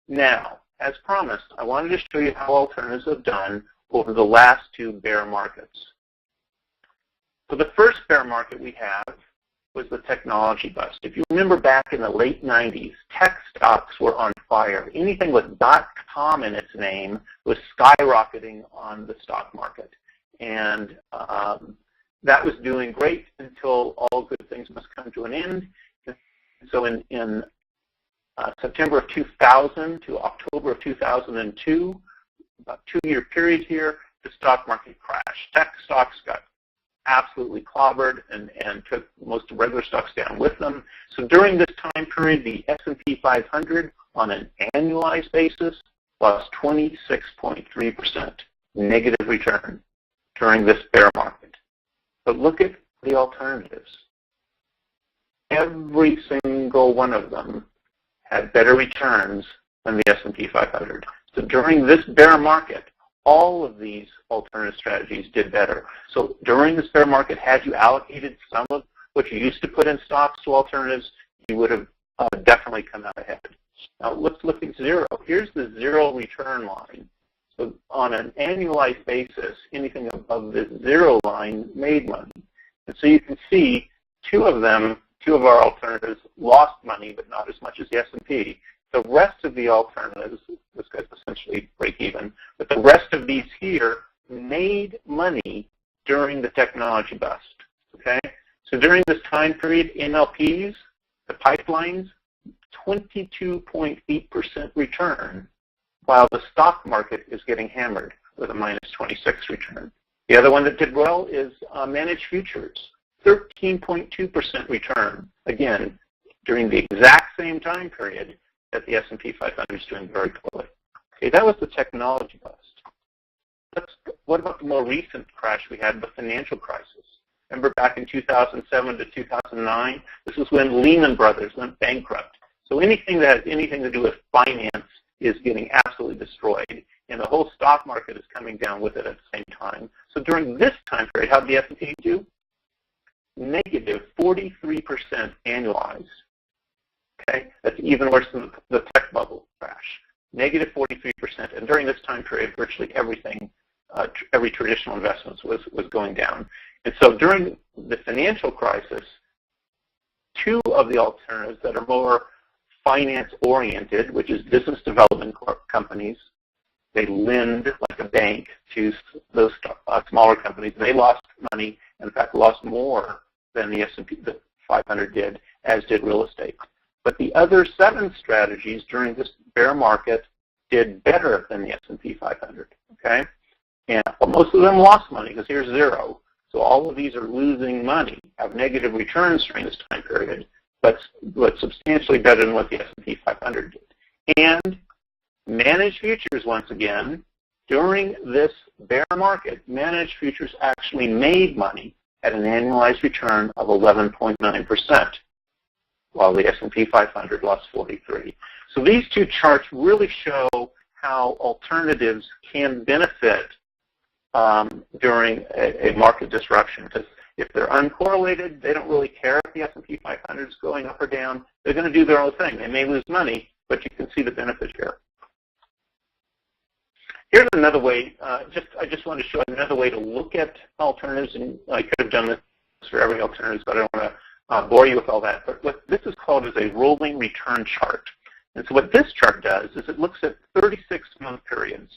Now, as promised, I wanted to show you how alternatives have done over the last two bear markets. So the first bear market we have was the technology bust. If you remember back in the late 90s, tech stocks were on fire. Anything with .com in its name was skyrocketing on the stock market. And that was doing great until all good things must come to an end. So in September of 2000 to October of 2002, about a 2-year period here, the stock market crashed. Tech stocks got absolutely clobbered and took most of regular stocks down with them. So during this time period, the S&P 500 on an annualized basis lost 26.3% negative return during this bear market. But look at the alternatives. Every single one of them had better returns than the S&P 500. So during this bear market, all of these alternative strategies did better. So during this bear market, had you allocated some of what you used to put in stocks to alternatives, you would have definitely come out ahead. Now let's look at zero. Here's the zero return line. So on an annualized basis, anything above this zero line made money. And so you can see two of our alternatives lost money, but not as much as the S&P. The rest of the alternatives, this guy's essentially break even, but the rest of these here made money during the technology bust, okay? So during this time period, MLPs, the pipelines, 22.8% return, while the stock market is getting hammered with a minus 26 return. The other one that did well is managed futures, 13.2% return, again, during the exact same time period that the S&P 500 is doing very poorly. Okay, that was the technology bust. What about the more recent crash we had, the financial crisis? Remember back in 2007 to 2009? This is when Lehman Brothers went bankrupt. So anything that has anything to do with finance is getting absolutely destroyed, and the whole stock market is coming down with it at the same time. So during this time period, how did the S&P do? Negative 43% annualized. Okay, that's even worse than the tech bubble crash. Negative 43%, and during this time period, virtually everything, every traditional investments was going down. And so during the financial crisis, two of the alternatives that are more finance-oriented, which is business development companies, they lend like a bank to those smaller companies. They lost money, in fact, lost more than the S&P 500 did, as did real estate. But the other 7 strategies during this bear market did better than the S&P 500, okay? And most of them lost money, because here's zero. So all of these are losing money, have negative returns during this time period, but substantially better than what the S&P 500 did. And managed futures, once again, during this bear market, managed futures actually made money at an annualized return of 11.9%. while the S&P 500 lost 43. So these two charts really show how alternatives can benefit during a market disruption. Because if they're uncorrelated, they don't really care if the S&P 500 is going up or down. They're going to do their own thing. They may lose money, but you can see the benefit here. Here's another way. I just want to show another way to look at alternatives, and I could have done this for every alternative, but I don't want to bore you with all that. But what this is called is a rolling return chart. And so what this chart does is it looks at 36-month periods.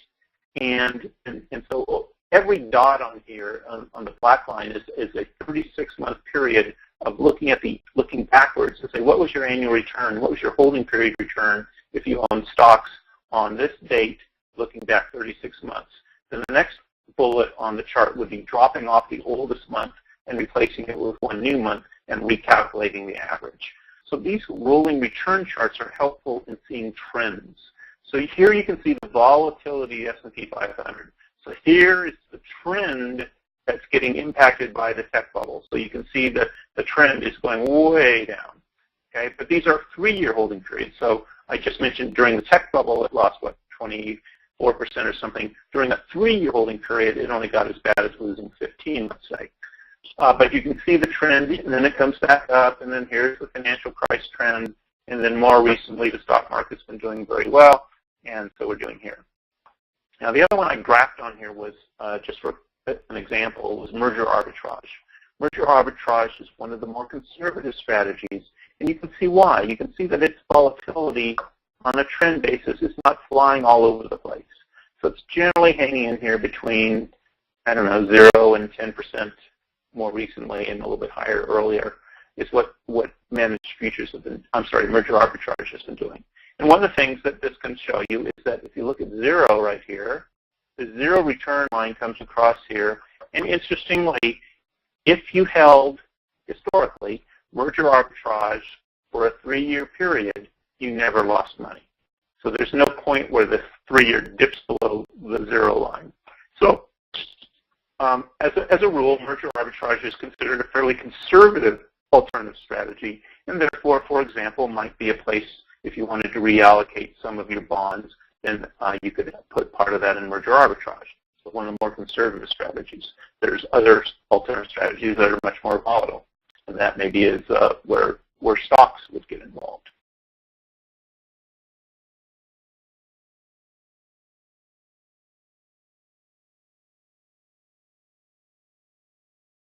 And so every dot on here, on the black line, is a 36-month period of looking backwards to say, what was your annual return? What was your holding period return if you own stocks on this date, looking back 36 months? Then the next bullet on the chart would be dropping off the oldest month and replacing it with one new month and recalculating the average. So these rolling return charts are helpful in seeing trends. So here you can see the volatility S&P 500. So here is the trend that's getting impacted by the tech bubble. So you can see that the trend is going way down. Okay, but these are 3-year holding periods. So I just mentioned during the tech bubble it lost, what, 24% or something. During a 3-year holding period, it only got as bad as losing 15, let's say. But you can see the trend, and then it comes back up, and then here's the financial crisis trend, and then more recently the stock market's been doing very well. and so we're doing here. Now, the other one I graphed on here was, just for an example, was merger arbitrage. Merger arbitrage is one of the more conservative strategies, and you can see why. You can see that its volatility on a trend basis is not flying all over the place. So it's generally hanging in here between, I don't know, 0 and 10% more recently and a little bit higher earlier is what managed futures have been, merger arbitrage has been doing. And one of the things that this can show you is that if you look at 0 right here, the 0 return line comes across here. And interestingly, if you held, historically, merger arbitrage for a 3-year period, you never lost money. So there's no point where the 3-year dips below the 0 line. So as a rule, merger arbitrage is considered a fairly conservative alternative strategy, and therefore, for example, might be a place if you wanted to reallocate some of your bonds, then you could put part of that in merger arbitrage. So one of the more conservative strategies. There's other alternative strategies that are much more volatile, and that maybe is where stocks